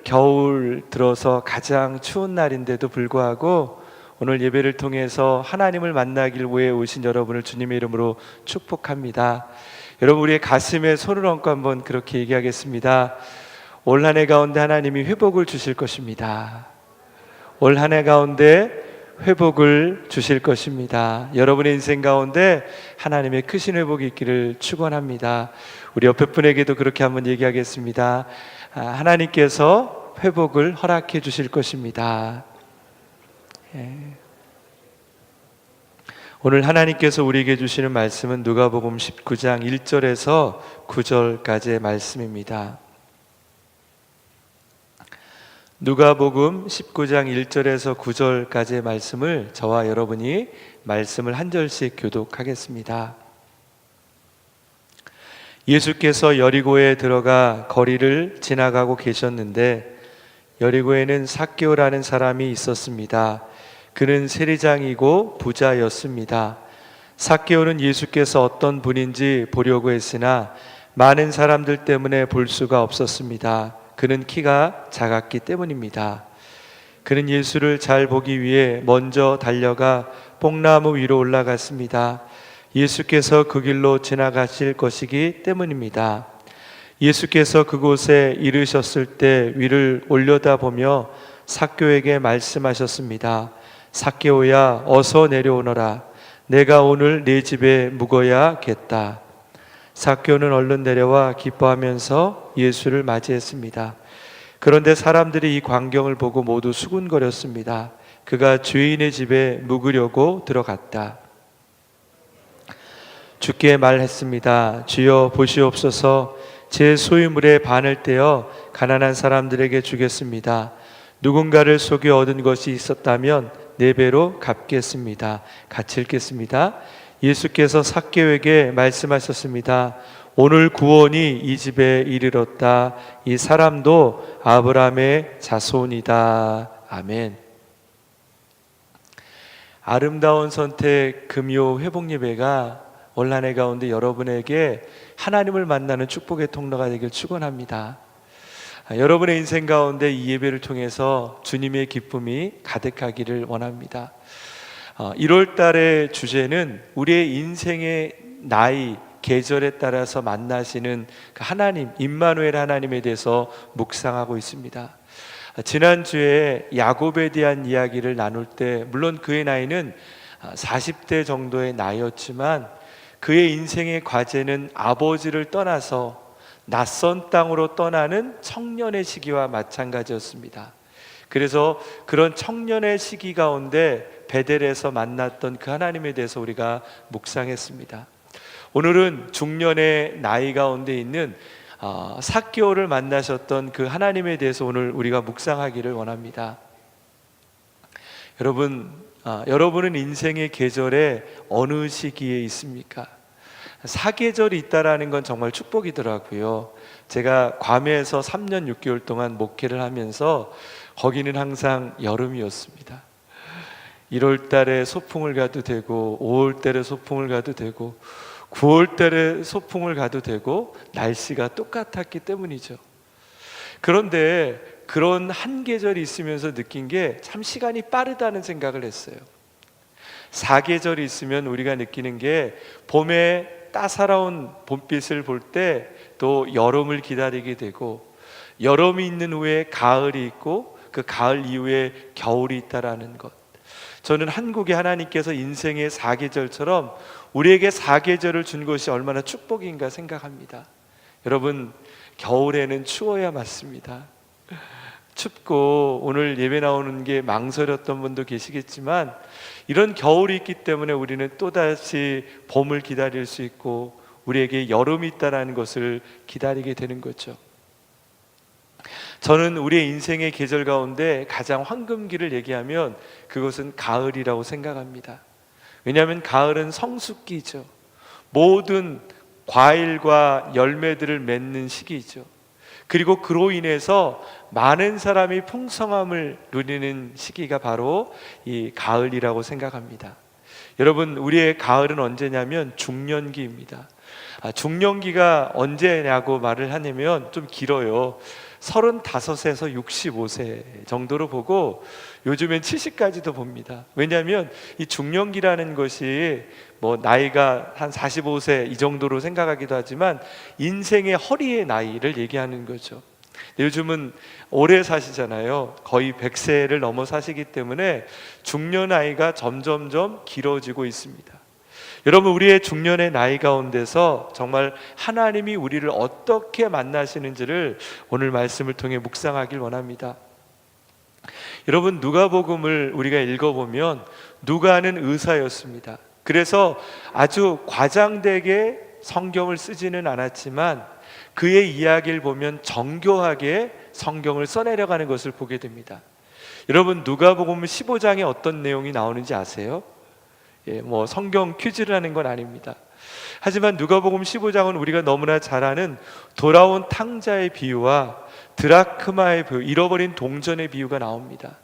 겨울 들어서 가장 추운 날인데도 불구하고 오늘 예배를 통해서 하나님을 만나길 위해 오신 여러분을 주님의 이름으로 축복합니다. 여러분, 우리의 가슴에 손을 얹고 한번 그렇게 얘기하겠습니다. 올 한 해 가운데 하나님이 회복을 주실 것입니다. 올 한 해 가운데 회복을 주실 것입니다. 여러분의 인생 가운데 하나님의 크신 회복이 있기를 축원합니다. 우리 옆에 분에게도 그렇게 한번 얘기하겠습니다. 하나님께서 회복을 허락해 주실 것입니다. 오늘 하나님께서 우리에게 주시는 말씀은 누가복음 19장 1절에서 9절까지의 말씀입니다. 누가복음 19장 1절에서 9절까지의 말씀을 저와 여러분이 말씀을 한 절씩 교독하겠습니다. 예수께서 여리고에 들어가 거리를 지나가고 계셨는데 여리고에는 삭개오라는 사람이 있었습니다. 그는 세리장이고 부자였습니다. 삭개오는 예수께서 어떤 분인지 보려고 했으나 많은 사람들 때문에 볼 수가 없었습니다. 그는 키가 작았기 때문입니다. 그는 예수를 잘 보기 위해 먼저 달려가 뽕나무 위로 올라갔습니다. 예수께서 그 길로 지나가실 것이기 때문입니다. 예수께서 그곳에 이르셨을 때 위를 올려다보며 삭개오에게 말씀하셨습니다. 삭개오야, 어서 내려오너라. 내가 오늘 네 집에 묵어야겠다. 삭개오는 얼른 내려와 기뻐하면서 예수를 맞이했습니다. 그런데 사람들이 이 광경을 보고 모두 수군거렸습니다. 그가 주인의 집에 묵으려고 들어갔다. 주께 말했습니다. 주여, 보시옵소서. 제 소유물의 반을 떼어 가난한 사람들에게 주겠습니다. 누군가를 속여 얻은 것이 있었다면 4배로 갚겠습니다. 같이 읽겠습니다. 예수께서 삭개오에게 말씀하셨습니다. 오늘 구원이 이 집에 이르렀다. 이 사람도 아브라함의 자손이다. 아멘. 아름다운 선택 금요 회복 예배가 올 한 해 가운데 여러분에게 하나님을 만나는 축복의 통로가 되길 축원합니다. 여러분의 인생 가운데 이 예배를 통해서 주님의 기쁨이 가득하기를 원합니다. 1월 달의 주제는 우리의 인생의 나이, 계절에 따라서 만나시는 그 하나님, 임마누엘 하나님에 대해서 묵상하고 있습니다. 지난주에 야곱에 대한 이야기를 나눌 때 물론 그의 나이는 40대 정도의 나이였지만 그의 인생의 과제는 아버지를 떠나서 낯선 땅으로 떠나는 청년의 시기와 마찬가지였습니다. 그래서 그런 청년의 시기 가운데 베델에서 만났던 그 하나님에 대해서 우리가 묵상했습니다. 오늘은 중년의 나이 가운데 있는 삭개오를 만나셨던 그 하나님에 대해서 오늘 우리가 묵상하기를 원합니다. 여러분은 인생의 계절에 어느 시기에 있습니까? 사계절이 있다라는 건 정말 축복이더라고요. 제가 괌에서 3년 6개월 동안 목회를 하면서 거기는 항상 여름이었습니다. 1월 달에 소풍을 가도 되고 5월 달에 소풍을 가도 되고 9월 달에 소풍을 가도 되고 날씨가 똑같았기 때문이죠. 그런데 그런 한 계절이 있으면서 느낀 게 참 시간이 빠르다는 생각을 했어요. 사계절이 있으면 우리가 느끼는 게 봄에 따사로운 봄빛을 볼 때 또 여름을 기다리게 되고 여름이 있는 후에 가을이 있고 그 가을 이후에 겨울이 있다라는 것. 저는 한국의 하나님께서 인생의 사계절처럼 우리에게 사계절을 준 것이 얼마나 축복인가 생각합니다. 여러분, 겨울에는 추워야 맞습니다. 춥고 오늘 예배 나오는 게 망설였던 분도 계시겠지만 이런 겨울이 있기 때문에 우리는 또다시 봄을 기다릴 수 있고 우리에게 여름이 있다는 것을 기다리게 되는 거죠. 저는 우리의 인생의 계절 가운데 가장 황금기를 얘기하면 그것은 가을이라고 생각합니다. 왜냐하면 가을은 성숙기죠. 모든 과일과 열매들을 맺는 시기죠. 그리고 그로 인해서 많은 사람이 풍성함을 누리는 시기가 바로 이 가을이라고 생각합니다. 여러분, 우리의 가을은 언제냐면 중년기입니다. 중년기가 언제냐고 말을 하냐면 좀 길어요. 35에서 65세 정도로 보고 요즘엔 70까지도 봅니다. 왜냐하면 이 중년기라는 것이 뭐 나이가 한 45세 이 정도로 생각하기도 하지만 인생의 허리의 나이를 얘기하는 거죠. 요즘은 오래 사시잖아요. 거의 100세를 넘어 사시기 때문에 중년 나이가 점점점 길어지고 있습니다. 여러분, 우리의 중년의 나이 가운데서 정말 하나님이 우리를 어떻게 만나시는지를 오늘 말씀을 통해 묵상하길 원합니다. 여러분, 누가복음을 우리가 읽어보면 누가는 의사였습니다. 그래서 아주 과장되게 성경을 쓰지는 않았지만 그의 이야기를 보면 정교하게 성경을 써내려가는 것을 보게 됩니다. 여러분, 누가복음 15장에 어떤 내용이 나오는지 아세요? 뭐 성경 퀴즈라는 건 아닙니다. 하지만 누가복음 15장은 우리가 너무나 잘 아는 돌아온 탕자의 비유와 드라크마의 비유, 잃어버린 동전의 비유가 나옵니다.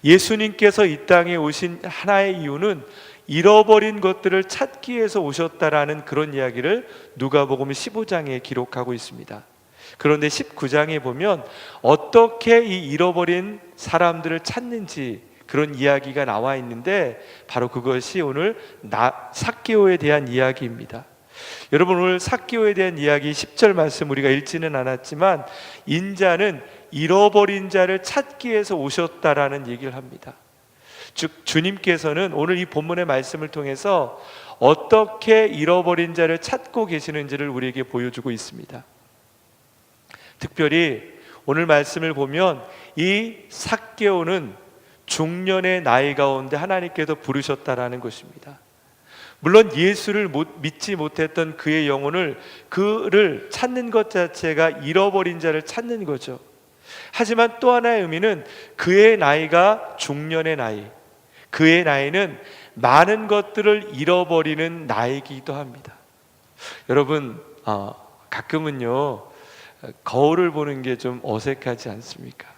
예수님께서 이 땅에 오신 하나의 이유는 잃어버린 것들을 찾기 위해서 오셨다라는 그런 이야기를 누가복음 15장에 기록하고 있습니다. 그런데 19장에 보면 어떻게 이 잃어버린 사람들을 찾는지 그런 이야기가 나와 있는데 바로 그것이 오늘 삭개오에 대한 이야기입니다. 여러분, 오늘 삭개오에 대한 이야기 10절 말씀 우리가 읽지는 않았지만 인자는 잃어버린 자를 찾기 위해서 오셨다라는 얘기를 합니다. 즉 주님께서는 오늘 이 본문의 말씀을 통해서 어떻게 잃어버린 자를 찾고 계시는지를 우리에게 보여주고 있습니다. 특별히 오늘 말씀을 보면 이 삭개오는 중년의 나이 가운데 하나님께서 부르셨다라는 것입니다. 물론 예수를 믿지 못했던 그의 영혼을 그를 찾는 것 자체가 잃어버린 자를 찾는 거죠. 하지만 또 하나의 의미는 그의 나이가 중년의 나이, 그의 나이는 많은 것들을 잃어버리는 나이기도 합니다. 여러분, 가끔은요 거울을 보는 게 좀 어색하지 않습니까?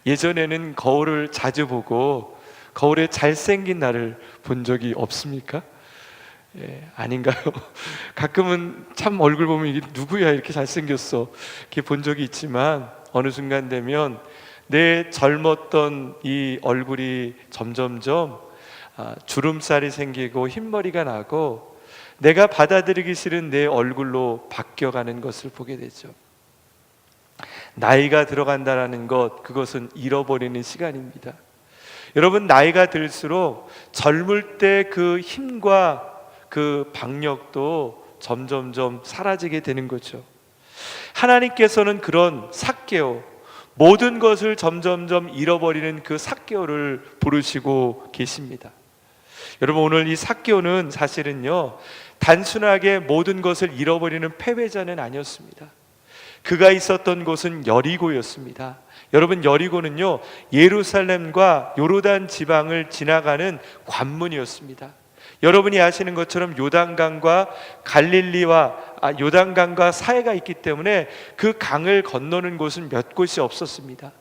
예전에는 거울을 자주 보고 거울에 잘생긴 나를 본 적이 없습니까? 아닌가요? 가끔은 참 얼굴 보면 이게 누구야 이렇게 잘생겼어 이렇게 본 적이 있지만 어느 순간 되면 내 젊었던 이 얼굴이 점점점 주름살이 생기고 흰머리가 나고 내가 받아들이기 싫은 내 얼굴로 바뀌어가는 것을 보게 되죠. 나이가 들어간다는 것, 그것은 잃어버리는 시간입니다. 여러분, 나이가 들수록 젊을 때 그 힘과 그 박력도 점점점 사라지게 되는 거죠. 하나님께서는 그런 삭개오, 모든 것을 점점점 잃어버리는 그 삭개오를 부르시고 계십니다. 여러분, 오늘 이 삭개오는 사실은요 단순하게 모든 것을 잃어버리는 패배자는 아니었습니다. 그가 있었던 곳은 여리고였습니다. 여러분, 여리고는요 예루살렘과 요르단 지방을 지나가는 관문이었습니다. 여러분이 아시는 것처럼 요단강과 요단강과 사해가 있기 때문에 그 강을 건너는 곳은 몇 곳이 없었습니다.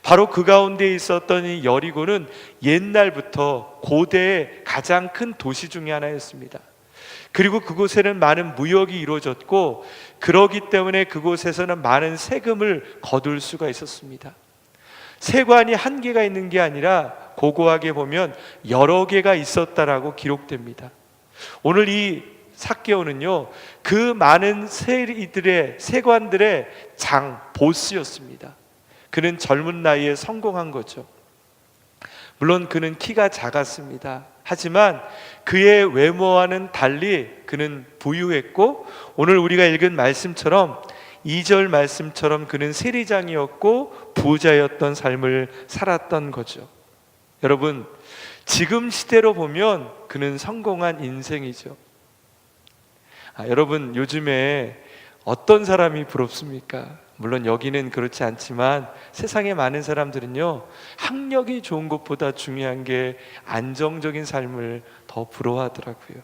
바로 그 가운데 있었던 이 여리고는 옛날부터 고대의 가장 큰 도시 중에 하나였습니다. 그리고 그곳에는 많은 무역이 이루어졌고 그러기 때문에 그곳에서는 많은 세금을 거둘 수가 있었습니다. 세관이 한 개가 있는 게 아니라 고고하게 보면 여러 개가 있었다라고 기록됩니다. 오늘 이 삭개오는요 그 많은 세관들의 장, 보스였습니다. 그는 젊은 나이에 성공한 거죠. 물론 그는 키가 작았습니다. 하지만 그의 외모와는 달리 그는 부유했고 오늘 우리가 읽은 말씀처럼 2절 말씀처럼 그는 세리장이었고 부자였던 삶을 살았던 거죠. 여러분, 지금 시대로 보면 그는 성공한 인생이죠. 여러분, 요즘에 어떤 사람이 부럽습니까? 물론 여기는 그렇지 않지만 세상의 많은 사람들은요 학력이 좋은 것보다 중요한 게 안정적인 삶을 더 부러워하더라고요.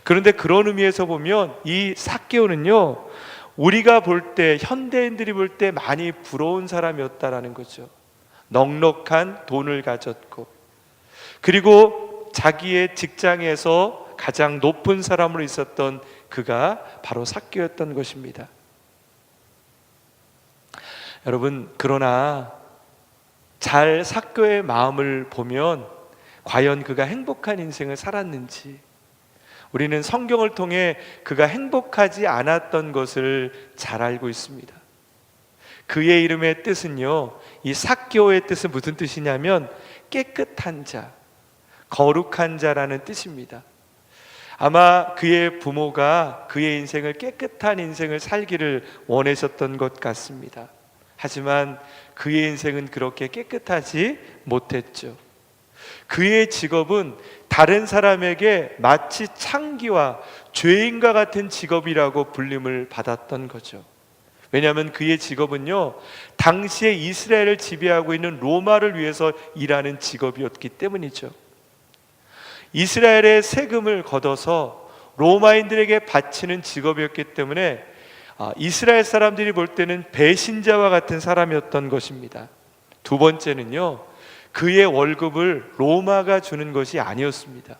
그런데 그런 의미에서 보면 이 삭개오는요 우리가 볼 때, 현대인들이 볼 때 많이 부러운 사람이었다라는 거죠. 넉넉한 돈을 가졌고 그리고 자기의 직장에서 가장 높은 사람으로 있었던 그가 바로 삭개오였던 것입니다. 여러분, 그러나 잘 삭개오의 마음을 보면 과연 그가 행복한 인생을 살았는지, 우리는 성경을 통해 그가 행복하지 않았던 것을 잘 알고 있습니다. 그의 이름의 뜻은요, 이 삭개오의 뜻은 무슨 뜻이냐면 깨끗한 자, 거룩한 자라는 뜻입니다. 아마 그의 부모가 그의 인생을 깨끗한 인생을 살기를 원하셨던 것 같습니다. 하지만 그의 인생은 그렇게 깨끗하지 못했죠. 그의 직업은 다른 사람에게 마치 창기와 죄인과 같은 직업이라고 불림을 받았던 거죠. 왜냐하면 그의 직업은요, 당시에 이스라엘을 지배하고 있는 로마를 위해서 일하는 직업이었기 때문이죠. 이스라엘의 세금을 걷어서 로마인들에게 바치는 직업이었기 때문에 이스라엘 사람들이 볼 때는 배신자와 같은 사람이었던 것입니다. 두 번째는요, 그의 월급을 로마가 주는 것이 아니었습니다.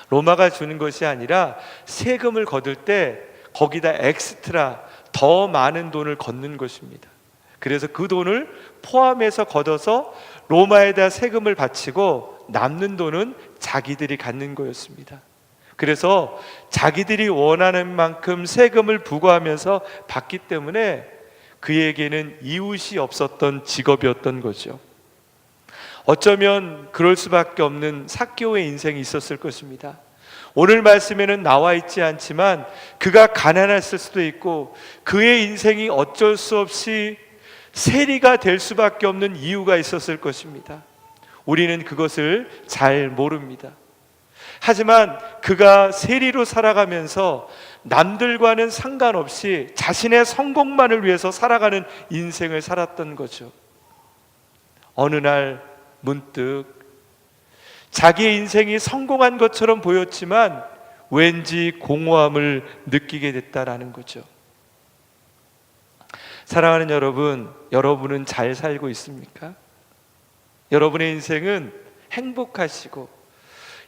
로마가 주는 것이 아니라 세금을 거둘 때 거기다 엑스트라 더 많은 돈을 걷는 것입니다. 그래서 그 돈을 포함해서 걷어서 로마에다 세금을 바치고 남는 돈은 자기들이 갖는 거였습니다. 그래서 자기들이 원하는 만큼 세금을 부과하면서 받기 때문에 그에게는 이웃이 없었던 직업이었던 거죠. 어쩌면 그럴 수밖에 없는 삭개오의 인생이 있었을 것입니다. 오늘 말씀에는 나와 있지 않지만 그가 가난했을 수도 있고 그의 인생이 어쩔 수 없이 세리가 될 수밖에 없는 이유가 있었을 것입니다. 우리는 그것을 잘 모릅니다. 하지만 그가 세리로 살아가면서 남들과는 상관없이 자신의 성공만을 위해서 살아가는 인생을 살았던 거죠. 어느 날 문득 자기의 인생이 성공한 것처럼 보였지만 왠지 공허함을 느끼게 됐다라는 거죠. 사랑하는 여러분, 여러분은 잘 살고 있습니까? 여러분의 인생은 행복하시고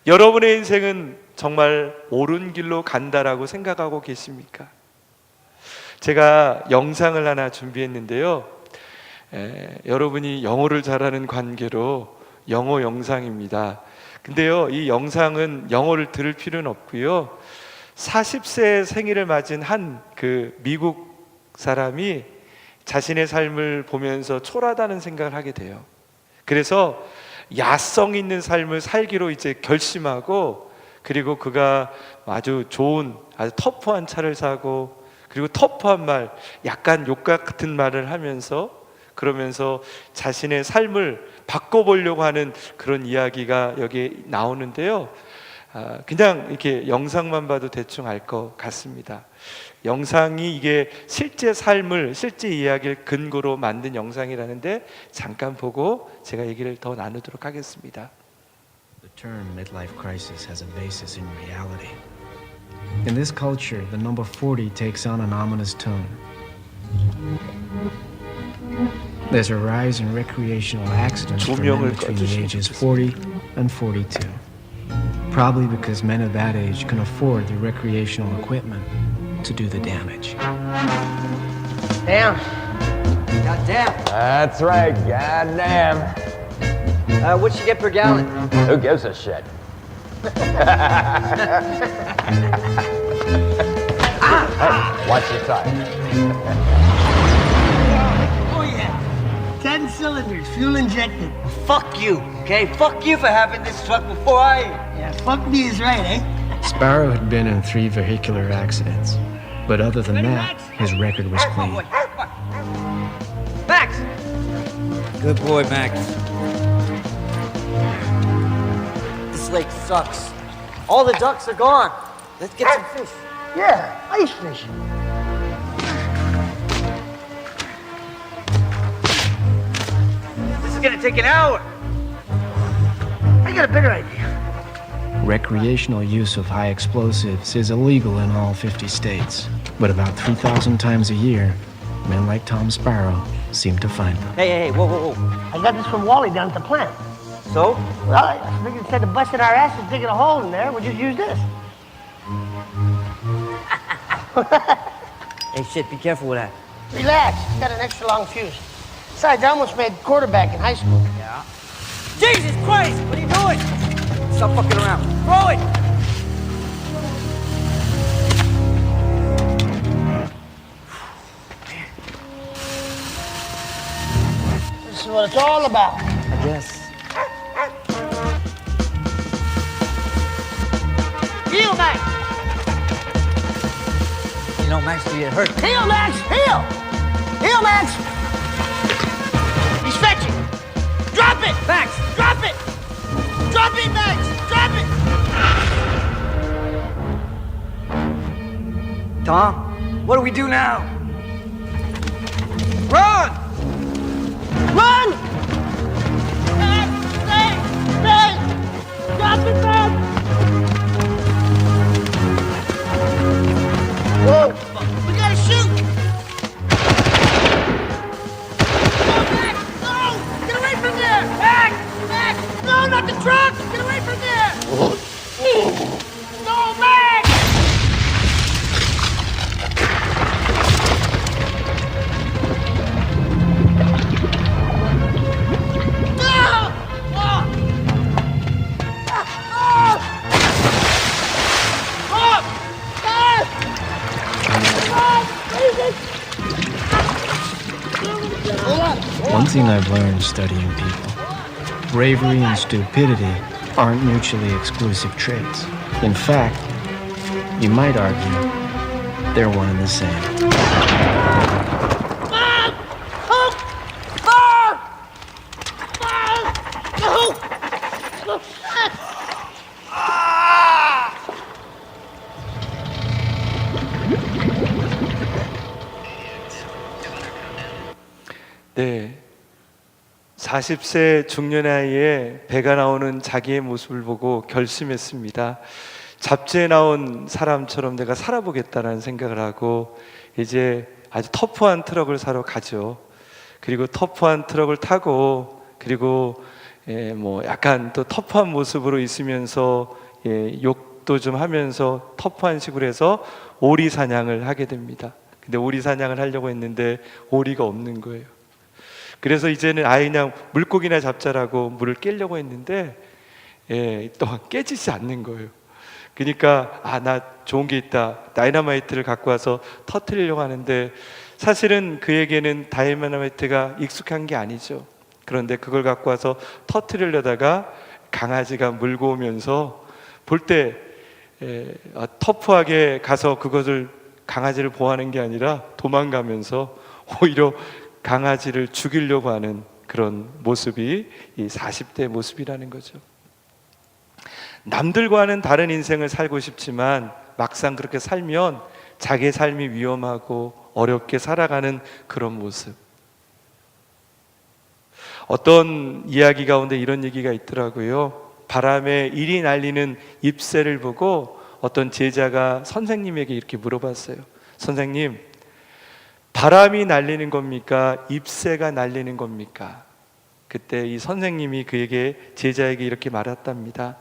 여러분의 인생은 정말 옳은 길로 간다라고 생각하고 계십니까? 제가 영상을 하나 준비했는데요, 여러분이 영어를 잘하는 관계로 영어 영상입니다. 근데요, 이 영상은 영어를 들을 필요는 없고요, 40세 생일을 맞은 한 미국 사람이 자신의 삶을 보면서 초라하다는 생각을 하게 돼요. 그래서 야성 있는 삶을 살기로 이제 결심하고, 그리고 그가 아주 좋은, 아주 터프한 차를 사고, 그리고 터프한 말, 약간 욕 같은 말을 하면서, 그러면서 자신의 삶을 바꿔보려고 하는 그런 이야기가 여기에 나오는데요, 그냥 이렇게 영상만 봐도 대충 알 것 같습니다. 영상이 이게 실제 삶을, 실제 이야기를 근거로 만든 영상이라는데 잠깐 보고 제가 얘기를 더 나누도록 하겠습니다. The term midlife crisis has a basis in reality. In this culture, the number 40 takes on an ominous tone. There's a rise in recreational accidents for men between the ages 40 and 42. Probably because men of that age can afford the recreational equipment to do the damage. Damn. Goddamn. That's right, goddamn. What'd you get per gallon? Who gives a shit? Hey, watch your time. Oh yeah. 10 cylinders, fuel injected. Fuck you, okay? Fuck you for having this truck before I... Yeah, fuck me is right, eh? Sparrow had been in 3 vehicular accidents, but other than that, his record was clean. Max! Good boy, Max. This lake sucks. All the ducks are gone. Let's get some fish. Yeah, ice fish. This is gonna take an hour. I got a better idea. Recreational use of high explosives is illegal in all 50 states, but about 3,000 times a year, men like Tom Sparrow seem to find them. Hey, whoa. I got this from Wally down at the plant. So? Well, I figured instead of busting our asses digging a hole in there, we'll just use this. Hey, shit, be careful with that. Relax. Got an extra long fuse. Besides, I almost made quarterback in high school. Yeah. Jesus Christ! What are you doing? Stop fucking around. Throw it! This is what it's all about. I guess. Heal, Max. You know, Max, you get hurt. Heal, Max. Heal. Heal, Max. He's fetching. Drop it. Max! Drop it. Drop it, Max. Drop it. Tom, what do we do now? Run! Run. Max, stay. Stay. Drop it, Max. Whoa. We gotta shoot. No, Max. No. Get away from there. Max. Max. No, not the truck. Get away from there. No, Max. No. Oh. Oh. Oh. One thing I've learned studying people: bravery and stupidity aren't mutually exclusive traits. In fact, you might argue they're one and the same. 네, 40세 중년 나이에 배가 나오는 자기의 모습을 보고 결심했습니다. 잡지에 나온 사람처럼 내가 살아보겠다는 생각을 하고 이제 아주 터프한 트럭을 사러 가죠. 그리고 터프한 트럭을 타고 그리고 뭐 약간 또 터프한 모습으로 있으면서 욕도 좀 하면서 터프한 식으로 해서 오리 사냥을 하게 됩니다. 근데 오리 사냥을 하려고 했는데 오리가 없는 거예요. 그래서 이제는 그냥 물고기나 잡자라고 물을 깨려고 했는데 또 깨지지 않는 거예요. 그러니까 나 좋은 게 있다. 다이너마이트를 갖고 와서 터뜨리려고 하는데 사실은 그에게는 다이너마이트가 익숙한 게 아니죠. 그런데 그걸 갖고 와서 터뜨리려다가 강아지가 물고 오면서 볼 때 터프하게 가서 그것을 강아지를 보호하는 게 아니라 도망가면서 오히려 강아지를 죽이려고 하는 그런 모습이 이 40대 모습이라는 거죠. 남들과는 다른 인생을 살고 싶지만 막상 그렇게 살면 자기의 삶이 위험하고 어렵게 살아가는 그런 모습. 어떤 이야기 가운데 이런 얘기가 있더라고요. 바람에 이리 날리는 잎새를 보고 어떤 제자가 선생님에게 이렇게 물어봤어요. 선생님, 바람이 날리는 겁니까? 잎새가 날리는 겁니까? 그때 이 선생님이 그에게 제자에게 이렇게 말했답니다.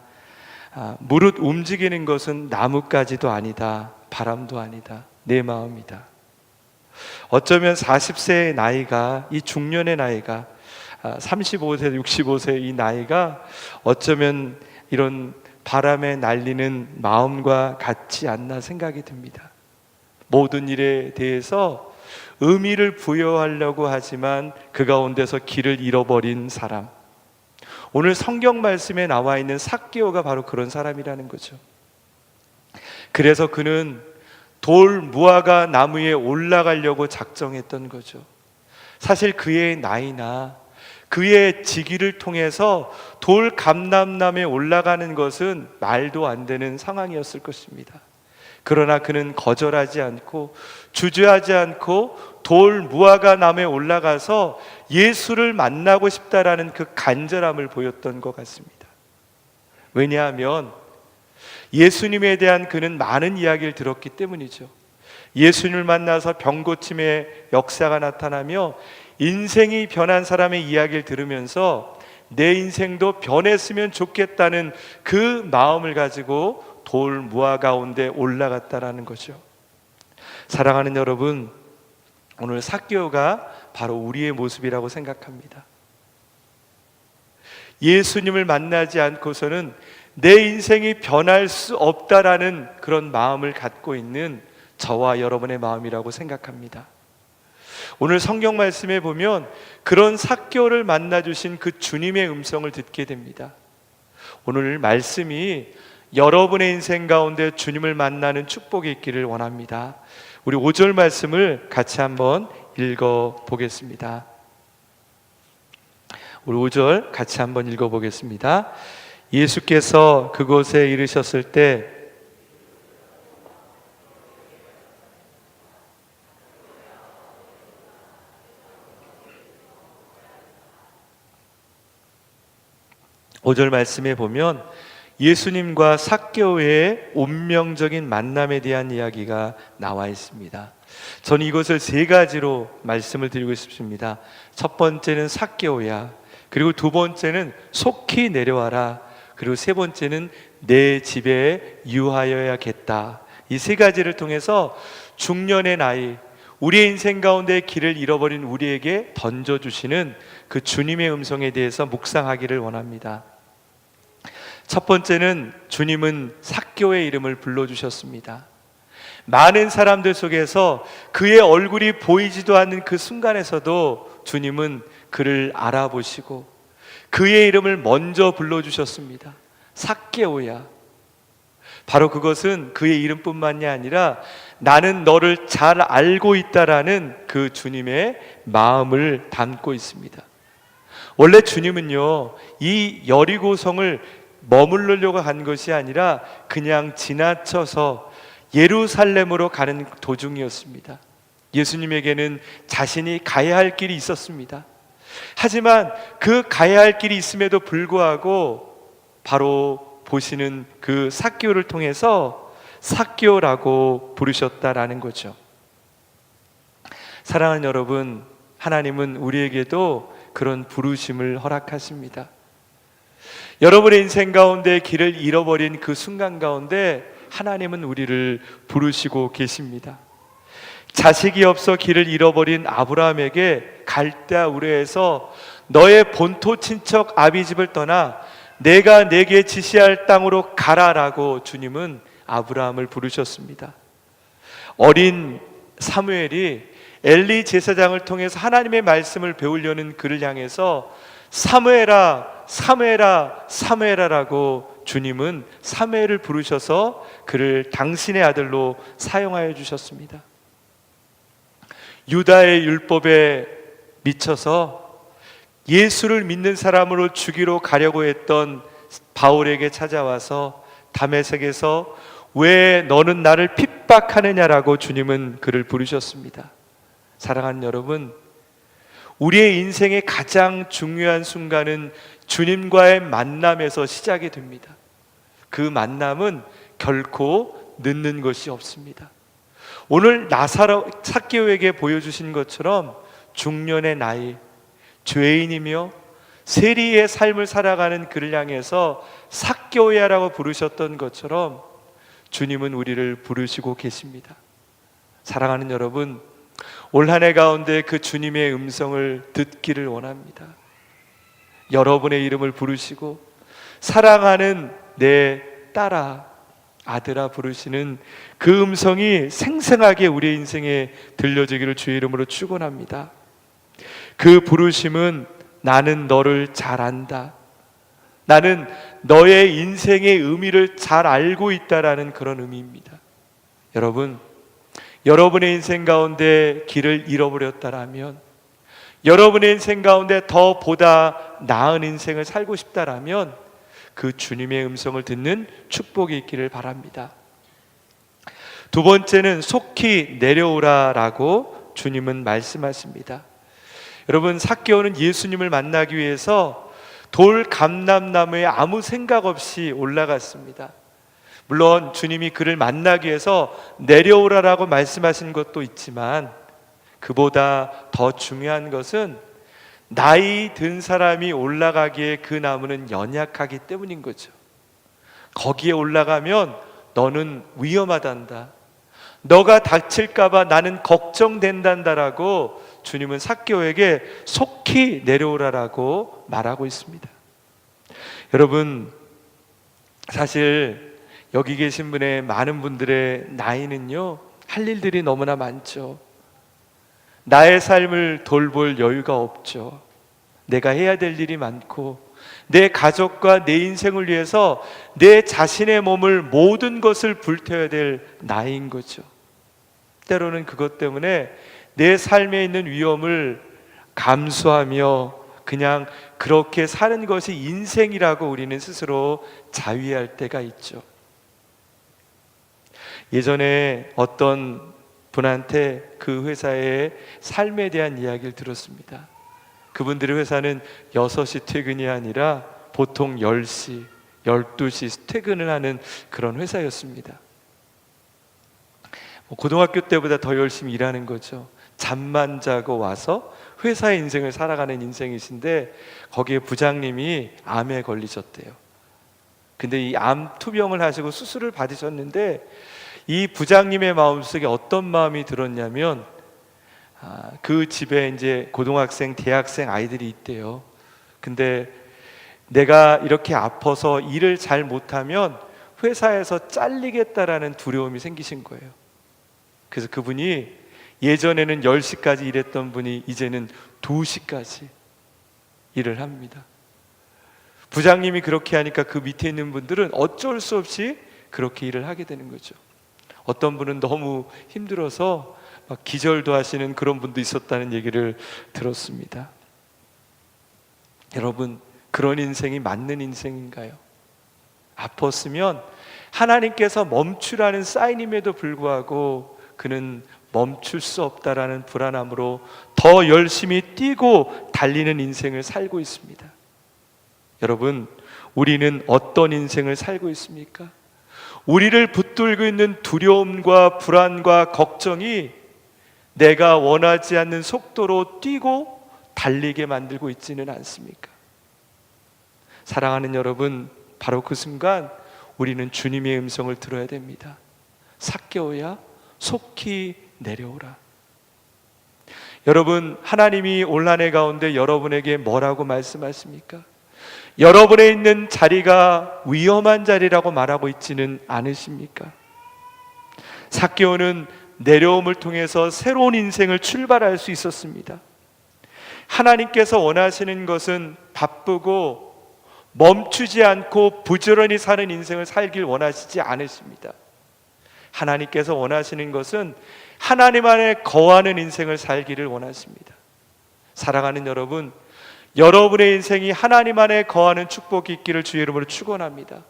무릇 움직이는 것은 나뭇가지도 아니다. 바람도 아니다. 내 마음이다. 어쩌면 40세의 나이가, 이 중년의 나이가, 35세, 65세 이 나이가 어쩌면 이런 바람에 날리는 마음과 같지 않나 생각이 듭니다. 모든 일에 대해서 의미를 부여하려고 하지만 그 가운데서 길을 잃어버린 사람. 오늘 성경 말씀에 나와 있는 삭개오가 바로 그런 사람이라는 거죠. 그래서 그는 돌 무화과 나무 위에 올라가려고 작정했던 거죠. 사실 그의 나이나 그의 직위를 통해서 돌 감람나무에 올라가는 것은 말도 안 되는 상황이었을 것입니다. 그러나 그는 거절하지 않고 주저하지 않고 돌 무화과 나무에 올라가서 예수를 만나고 싶다라는 그 간절함을 보였던 것 같습니다. 왜냐하면 예수님에 대한 그는 많은 이야기를 들었기 때문이죠. 예수님을 만나서 병고침의 역사가 나타나며 인생이 변한 사람의 이야기를 들으면서 내 인생도 변했으면 좋겠다는 그 마음을 가지고 돌 무화 가운데 올라갔다라는 거죠. 사랑하는 여러분, 오늘 삭개오가 바로 우리의 모습이라고 생각합니다. 예수님을 만나지 않고서는 내 인생이 변할 수 없다라는 그런 마음을 갖고 있는 저와 여러분의 마음이라고 생각합니다. 오늘 성경 말씀에 보면 그런 삭개오를 만나 주신 그 주님의 음성을 듣게 됩니다. 오늘 말씀이 여러분의 인생 가운데 주님을 만나는 축복이 있기를 원합니다. 우리 5절 말씀을 같이 한번 읽어 보겠습니다. 우리 5절 같이 한번 읽어 보겠습니다. 예수께서 그곳에 이르셨을 때 오절 말씀에 보면 예수님과 삭개오의 운명적인 만남에 대한 이야기가 나와 있습니다. 저는 이것을 세 가지로 말씀을 드리고 싶습니다. 첫 번째는 삭개오야, 그리고 두 번째는 속히 내려와라, 그리고 세 번째는 내 집에 유하여야겠다. 이 세 가지를 통해서 중년의 나이, 우리의 인생 가운데 길을 잃어버린 우리에게 던져주시는 그 주님의 음성에 대해서 묵상하기를 원합니다. 첫 번째는 주님은 삭개오의 이름을 불러주셨습니다. 많은 사람들 속에서 그의 얼굴이 보이지도 않는 그 순간에서도 주님은 그를 알아보시고 그의 이름을 먼저 불러주셨습니다. 삭개오야. 바로 그것은 그의 이름뿐만이 아니라 나는 너를 잘 알고 있다라는 그 주님의 마음을 담고 있습니다. 원래 주님은요, 이 여리고성을 머무르려고 간 것이 아니라 그냥 지나쳐서 예루살렘으로 가는 도중이었습니다. 예수님에게는 자신이 가야 할 길이 있었습니다. 하지만 그 가야 할 길이 있음에도 불구하고 바로 보시는 그 삭개오를 통해서 삭개오라고 부르셨다라는 거죠. 사랑하는 여러분, 하나님은 우리에게도 그런 부르심을 허락하십니다. 여러분의 인생 가운데 길을 잃어버린 그 순간 가운데 하나님은 우리를 부르시고 계십니다. 자식이 없어 길을 잃어버린 아브라함에게 갈대아 우르에서 너의 본토 친척 아비집을 떠나 내가 내게 지시할 땅으로 가라라고 주님은 아브라함을 부르셨습니다. 어린 사무엘이 엘리 제사장을 통해서 하나님의 말씀을 배우려는 그를 향해서 사무엘아, 사무엘아, 사무엘아라고 주님은 사무엘을 부르셔서 그를 당신의 아들로 사용하여 주셨습니다. 유다의 율법에 미쳐서 예수를 믿는 사람으로 죽이러 가려고 했던 바울에게 찾아와서 다메섹에서 왜 너는 나를 핍박하느냐라고 주님은 그를 부르셨습니다. 사랑하는 여러분, 우리의 인생의 가장 중요한 순간은 주님과의 만남에서 시작이 됩니다. 그 만남은 결코 늦는 것이 없습니다. 오늘 삭개오에게 보여주신 것처럼 중년의 나이, 죄인이며 세리의 삶을 살아가는 그를 향해서 삭개오야라고 부르셨던 것처럼 주님은 우리를 부르시고 계십니다. 사랑하는 여러분, 올 한 해 가운데 그 주님의 음성을 듣기를 원합니다. 여러분의 이름을 부르시고 사랑하는 내 딸아, 아들아 부르시는 그 음성이 생생하게 우리의 인생에 들려지기를 주의 이름으로 축원합니다. 그 부르심은 나는 너를 잘 안다, 나는 너의 인생의 의미를 잘 알고 있다라는 그런 의미입니다. 여러분, 여러분의 인생 가운데 길을 잃어버렸다라면, 여러분의 인생 가운데 더 보다 나은 인생을 살고 싶다라면 그 주님의 음성을 듣는 축복이 있기를 바랍니다. 두 번째는 속히 내려오라라고 주님은 말씀하십니다. 여러분, 삭개오는 예수님을 만나기 위해서 돌 감람나무에 아무 생각 없이 올라갔습니다. 물론 주님이 그를 만나기 위해서 내려오라라고 말씀하신 것도 있지만 그보다 더 중요한 것은 나이 든 사람이 올라가기에 그 나무는 연약하기 때문인 거죠. 거기에 올라가면 너는 위험하단다, 너가 다칠까봐 나는 걱정된단다라고 주님은 삭개오에게 속히 내려오라라고 말하고 있습니다. 여러분, 사실 여기 계신 분의 많은 분들의 나이는요, 할 일들이 너무나 많죠. 나의 삶을 돌볼 여유가 없죠. 내가 해야 될 일이 많고 내 가족과 내 인생을 위해서 내 자신의 몸을 모든 것을 불태워야 될 나이인 거죠. 때로는 그것 때문에 내 삶에 있는 위험을 감수하며 그냥 그렇게 사는 것이 인생이라고 우리는 스스로 자위할 때가 있죠. 예전에 어떤 분한테 그 회사의 삶에 대한 이야기를 들었습니다. 그분들의 회사는 6시 퇴근이 아니라 보통 10시, 12시 퇴근을 하는 그런 회사였습니다. 고등학교 때보다 더 열심히 일하는 거죠. 잠만 자고 와서 회사의 인생을 살아가는 인생이신데 거기에 부장님이 암에 걸리셨대요. 근데 이 암 투병을 하시고 수술을 받으셨는데 이 부장님의 마음속에 어떤 마음이 들었냐면 그 집에 이제 고등학생, 대학생 아이들이 있대요. 근데 내가 이렇게 아파서 일을 잘 못하면 회사에서 잘리겠다라는 두려움이 생기신 거예요. 그래서 그분이 예전에는 10시까지 일했던 분이 이제는 2시까지 일을 합니다. 부장님이 그렇게 하니까 그 밑에 있는 분들은 어쩔 수 없이 그렇게 일을 하게 되는 거죠. 어떤 분은 너무 힘들어서 막 기절도 하시는 그런 분도 있었다는 얘기를 들었습니다. 여러분, 그런 인생이 맞는 인생인가요? 아팠으면 하나님께서 멈추라는 사인임에도 불구하고 그는 멈출 수 없다라는 불안함으로 더 열심히 뛰고 달리는 인생을 살고 있습니다. 여러분, 우리는 어떤 인생을 살고 있습니까? 우리를 붙들고 있는 두려움과 불안과 걱정이 내가 원하지 않는 속도로 뛰고 달리게 만들고 있지는 않습니까? 사랑하는 여러분, 바로 그 순간 우리는 주님의 음성을 들어야 됩니다. 삭개오야, 속히 내려오라. 여러분, 하나님이 올 한 해 가운데 여러분에게 뭐라고 말씀하십니까? 여러분의 있는 자리가 위험한 자리라고 말하고 있지는 않으십니까? 삭개오는 내려옴을 통해서 새로운 인생을 출발할 수 있었습니다. 하나님께서 원하시는 것은 바쁘고 멈추지 않고 부지런히 사는 인생을 살길 원하시지 않으십니다. 하나님께서 원하시는 것은 하나님 안에 거하는 인생을 살기를 원하십니다. 사랑하는 여러분, 여러분의 인생이 하나님 안에 거하는 축복이 있기를 주의 이름으로 축원합니다.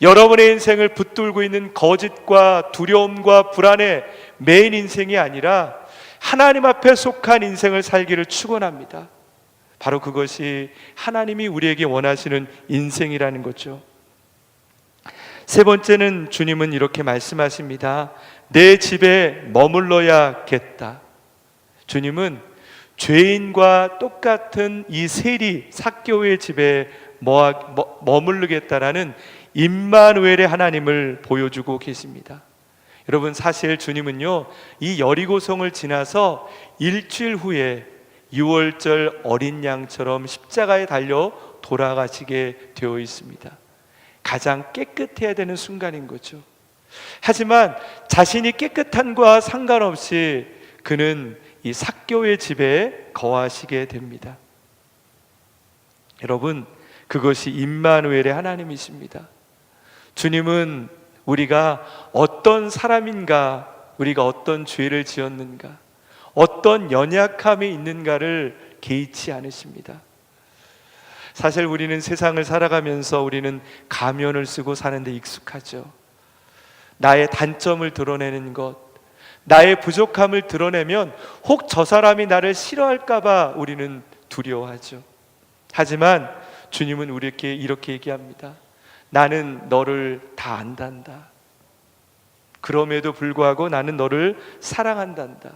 여러분의 인생을 붙들고 있는 거짓과 두려움과 불안의 매인 인생이 아니라 하나님 앞에 속한 인생을 살기를 축원합니다. 바로 그것이 하나님이 우리에게 원하시는 인생이라는 거죠. 세 번째는 주님은 이렇게 말씀하십니다. 내 집에 머물러야겠다. 주님은 죄인과 똑같은 이 세리 삭개오의 집에 머무르겠다라는 임마누엘의 하나님을 보여주고 계십니다. 여러분, 사실 주님은요, 이 여리고성을 지나서 일주일 후에 6월절 어린 양처럼 십자가에 달려 돌아가시게 되어 있습니다. 가장 깨끗해야 되는 순간인 거죠. 하지만 자신이 깨끗함과 상관없이 그는 이 삭개오의 집에 거하시게 됩니다. 여러분, 그것이 임마누엘의 하나님이십니다. 주님은 우리가 어떤 사람인가, 우리가 어떤 죄를 지었는가, 어떤 연약함이 있는가를 개의치 않으십니다. 사실 우리는 세상을 살아가면서 우리는 가면을 쓰고 사는데 익숙하죠. 나의 단점을 드러내는 것, 나의 부족함을 드러내면 혹 저 사람이 나를 싫어할까봐 우리는 두려워하죠. 하지만 주님은 우리에게 이렇게 얘기합니다. 나는 너를 다 안단다. 그럼에도 불구하고 나는 너를 사랑한단다.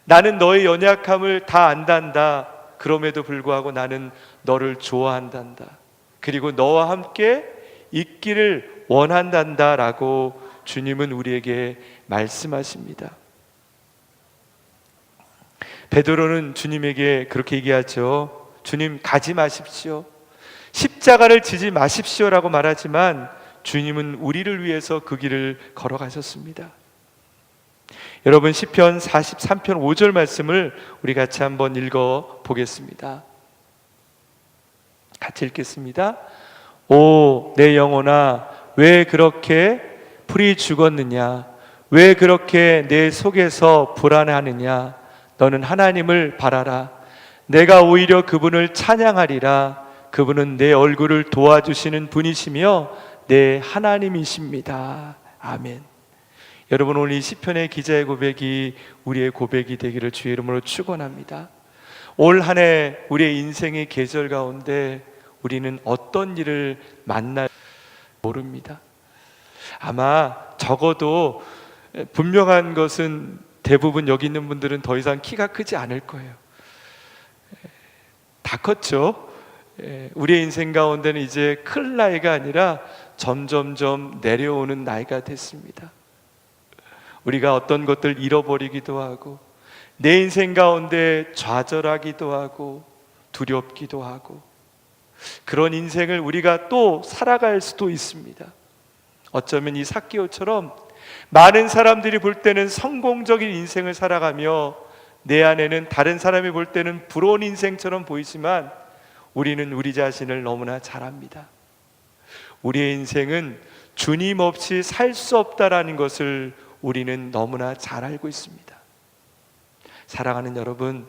나는 너의 연약함을 다 안단다. 그럼에도 불구하고 나는 너를 좋아한단다. 그리고 너와 함께 있기를 원한단다 라고 주님은 우리에게 말씀하십니다. 베드로는 주님에게 그렇게 얘기하죠. 주님, 가지 마십시오. 십자가를 지지 마십시오라고 말하지만 주님은 우리를 위해서 그 길을 걸어가셨습니다. 여러분, 시편 43편 5절 말씀을 우리 같이 한번 읽어 보겠습니다. 같이 읽겠습니다. 오, 내 영혼아, 왜 그렇게 풀이 죽었느냐? 왜 그렇게 내 속에서 불안해하느냐? 너는 하나님을 바라라. 내가 오히려 그분을 찬양하리라. 그분은 내 얼굴을 도와주시는 분이시며 내 하나님이십니다. 아멘. 여러분, 오늘 이 시편의 기자의 고백이 우리의 고백이 되기를 주의 이름으로 축원합니다. 올 한 해 우리의 인생의 계절 가운데 우리는 어떤 일을 만날 모릅니다. 아마 적어도 분명한 것은 대부분 여기 있는 분들은 더 이상 키가 크지 않을 거예요. 다 컸죠. 우리의 인생 가운데는 이제 클 나이가 아니라 점점점 내려오는 나이가 됐습니다. 우리가 어떤 것들 잃어버리기도 하고 내 인생 가운데 좌절하기도 하고 두렵기도 하고 그런 인생을 우리가 또 살아갈 수도 있습니다. 어쩌면 이 삭개오처럼 많은 사람들이 볼 때는 성공적인 인생을 살아가며 내 안에는 다른 사람이 볼 때는 부러운 인생처럼 보이지만 우리는 우리 자신을 너무나 잘 압니다. 우리의 인생은 주님 없이 살 수 없다라는 것을 우리는 너무나 잘 알고 있습니다. 사랑하는 여러분,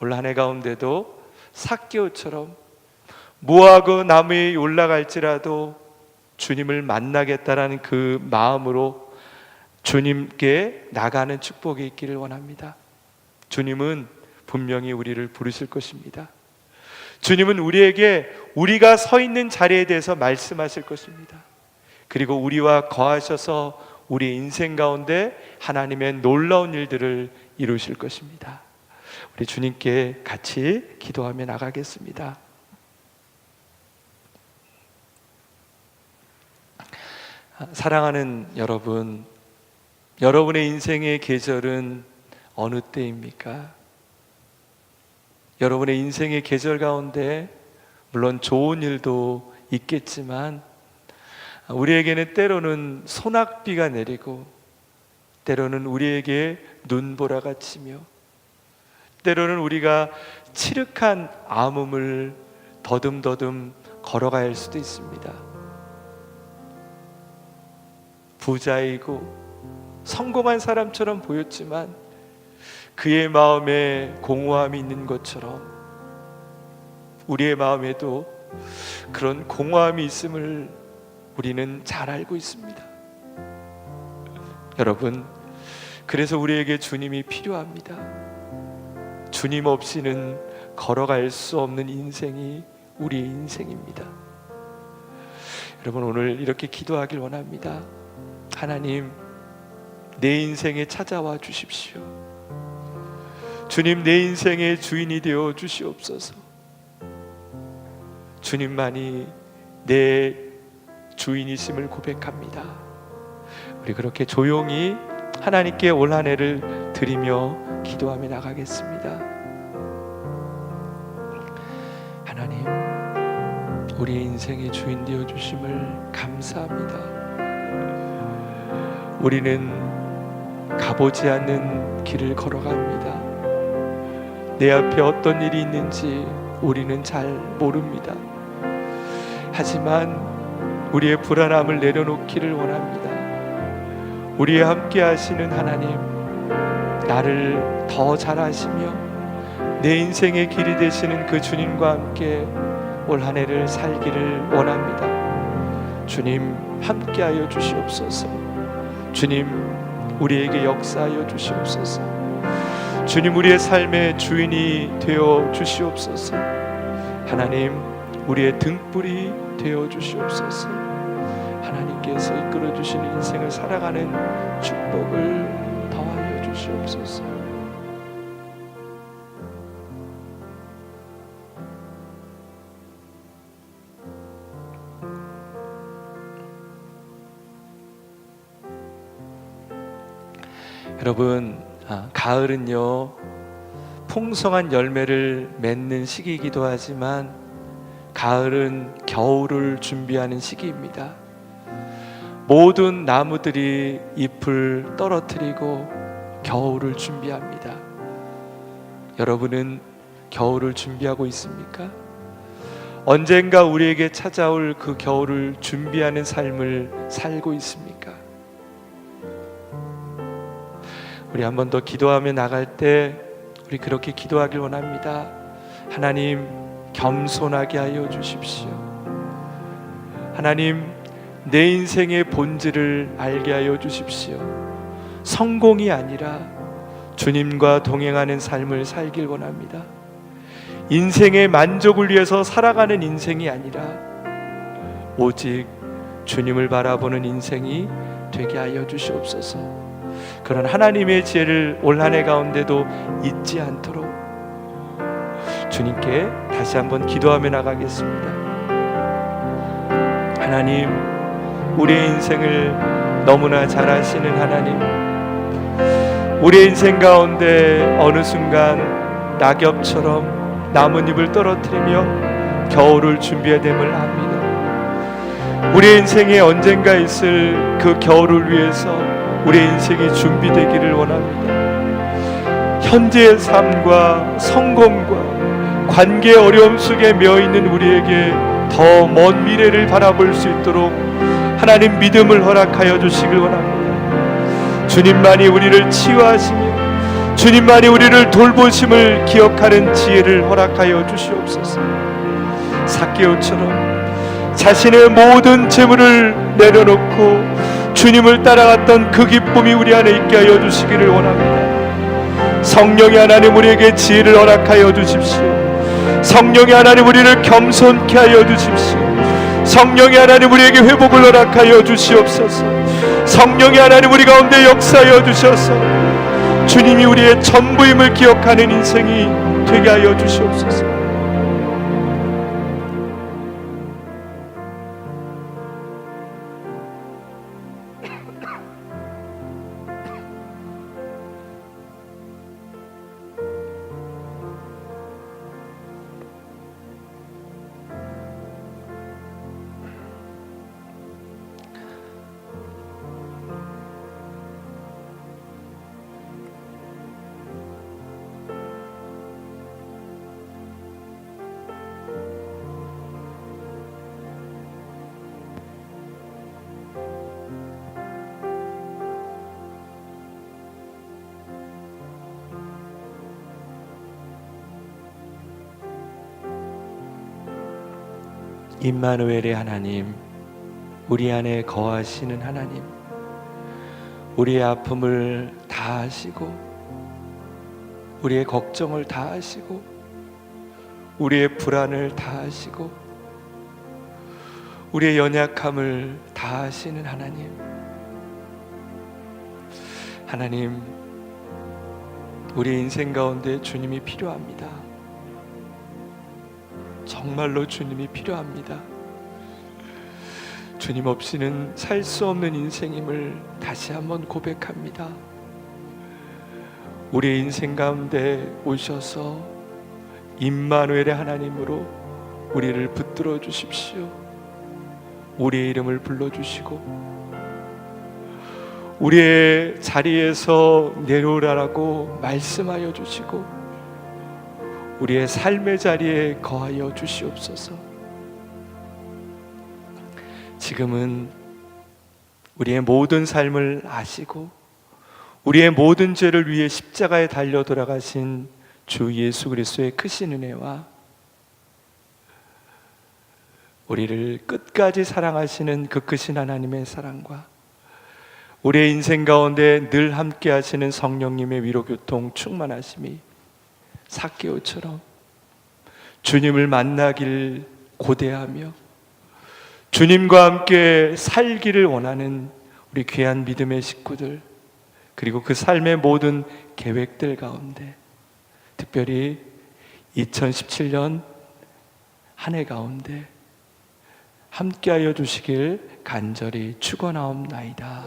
올 한 해 가운데도 삭개오처럼 무화과 나무에 올라갈지라도 주님을 만나겠다라는 그 마음으로 주님께 나가는 축복이 있기를 원합니다. 주님은 분명히 우리를 부르실 것입니다. 주님은 우리에게 우리가 서 있는 자리에 대해서 말씀하실 것입니다. 그리고 우리와 거하셔서 우리 인생 가운데 하나님의 놀라운 일들을 이루실 것입니다. 우리 주님께 같이 기도하며 나가겠습니다. 사랑하는 여러분, 여러분의 인생의 계절은 어느 때입니까? 여러분의 인생의 계절 가운데 물론 좋은 일도 있겠지만 우리에게는 때로는 소낙비가 내리고 때로는 우리에게 눈보라가 치며 때로는 우리가 칠흑한 암음을 더듬더듬 걸어가야 할 수도 있습니다. 부자이고 성공한 사람처럼 보였지만 그의 마음에 공허함이 있는 것처럼 우리의 마음에도 그런 공허함이 있음을 우리는 잘 알고 있습니다. 여러분, 그래서 우리에게 주님이 필요합니다. 주님 없이는 걸어갈 수 없는 인생이 우리의 인생입니다. 여러분, 오늘 이렇게 기도하길 원합니다. 하나님, 내 인생에 찾아와 주십시오. 주님, 내 인생의 주인이 되어 주시옵소서. 주님만이 내 주인이심을 고백합니다. 우리 그렇게 조용히 하나님께 올 한 해를 드리며 기도하며 나가겠습니다. 하나님, 우리 인생의 주인 되어 주심을 감사합니다. 우리는 가보지 않는 길을 걸어갑니다. 내 앞에 어떤 일이 있는지 우리는 잘 모릅니다. 하지만 우리의 불안함을 내려놓기를 원합니다. 우리와 함께 하시는 하나님, 나를 더 잘 아시며 내 인생의 길이 되시는 그 주님과 함께 올 한 해를 살기를 원합니다. 주님, 함께하여 주시옵소서. 주님, 우리에게 역사하여 주시옵소서. 주님, 우리의 삶의 주인이 되어 주시옵소서. 하나님, 우리의 등불이 되어 주시옵소서. 하나님께서 이끌어 주시는 인생을 살아가는 축복을 더하여 주시옵소서. 여러분, 가을은요 풍성한 열매를 맺는 시기이기도 하지만 가을은 겨울을 준비하는 시기입니다. 모든 나무들이 잎을 떨어뜨리고 겨울을 준비합니다. 여러분은 겨울을 준비하고 있습니까? 언젠가 우리에게 찾아올 그 겨울을 준비하는 삶을 살고 있습니까? 우리 한 번 더 기도하며 나갈 때 우리 그렇게 기도하길 원합니다. 하나님, 겸손하게 하여 주십시오. 하나님, 내 인생의 본질을 알게 하여 주십시오. 성공이 아니라 주님과 동행하는 삶을 살길 원합니다. 인생의 만족을 위해서 살아가는 인생이 아니라 오직 주님을 바라보는 인생이 되게 하여 주시옵소서. 그런 하나님의 지혜를 올 한 해 가운데도 잊지 않도록 주님께 다시 한번 기도하며 나가겠습니다. 하나님, 우리의 인생을 너무나 잘 아시는 하나님, 우리의 인생 가운데 어느 순간 낙엽처럼 나뭇잎을 떨어뜨리며 겨울을 준비해야 됨을 압니다. 우리의 인생에 언젠가 있을 그 겨울을 위해서 우리의 인생이 준비되기를 원합니다. 현재의 삶과 성공과 관계의 어려움 속에 매여있는 우리에게 더 먼 미래를 바라볼 수 있도록 하나님 믿음을 허락하여 주시길 원합니다. 주님만이 우리를 치유하시며 주님만이 우리를 돌보심을 기억하는 지혜를 허락하여 주시옵소서. 삭개오처럼 자신의 모든 재물을 내려놓고 주님을 따라갔던 그 기쁨이 우리 안에 있게 하여 주시기를 원합니다. 성령의 하나님, 우리에게 지혜를 허락하여 주십시오. 성령의 하나님, 우리를 겸손케 하여 주십시오. 성령의 하나님, 우리에게 회복을 허락하여 주시옵소서. 성령의 하나님, 우리 가운데 역사하여 주셔서 주님이 우리의 전부임을 기억하는 인생이 되게 하여 주시옵소서. 임마누엘의 하나님, 우리 안에 거하시는 하나님, 우리의 아픔을 다 아시고 우리의 걱정을 다 아시고 우리의 불안을 다 아시고 우리의 연약함을 다 아시는 하나님, 하나님, 우리 인생 가운데 주님이 필요합니다. 정말로 주님이 필요합니다. 주님 없이는 살 수 없는 인생임을 다시 한번 고백합니다. 우리의 인생 가운데 오셔서 임마누엘의 하나님으로 우리를 붙들어 주십시오. 우리의 이름을 불러주시고 우리의 자리에서 내려오라고 말씀하여 주시고 우리의 삶의 자리에 거하여 주시옵소서. 지금은 우리의 모든 삶을 아시고 우리의 모든 죄를 위해 십자가에 달려 돌아가신 주 예수 그리스도의 크신 은혜와 우리를 끝까지 사랑하시는 그 크신 하나님의 사랑과 우리의 인생 가운데 늘 함께 하시는 성령님의 위로교통 충만하심이 삭개오처럼 주님을 만나길 고대하며 주님과 함께 살기를 원하는 우리 귀한 믿음의 식구들, 그리고 그 삶의 모든 계획들 가운데 특별히 2017년 한 해 가운데 함께하여 주시길 간절히 축원하옵나이다.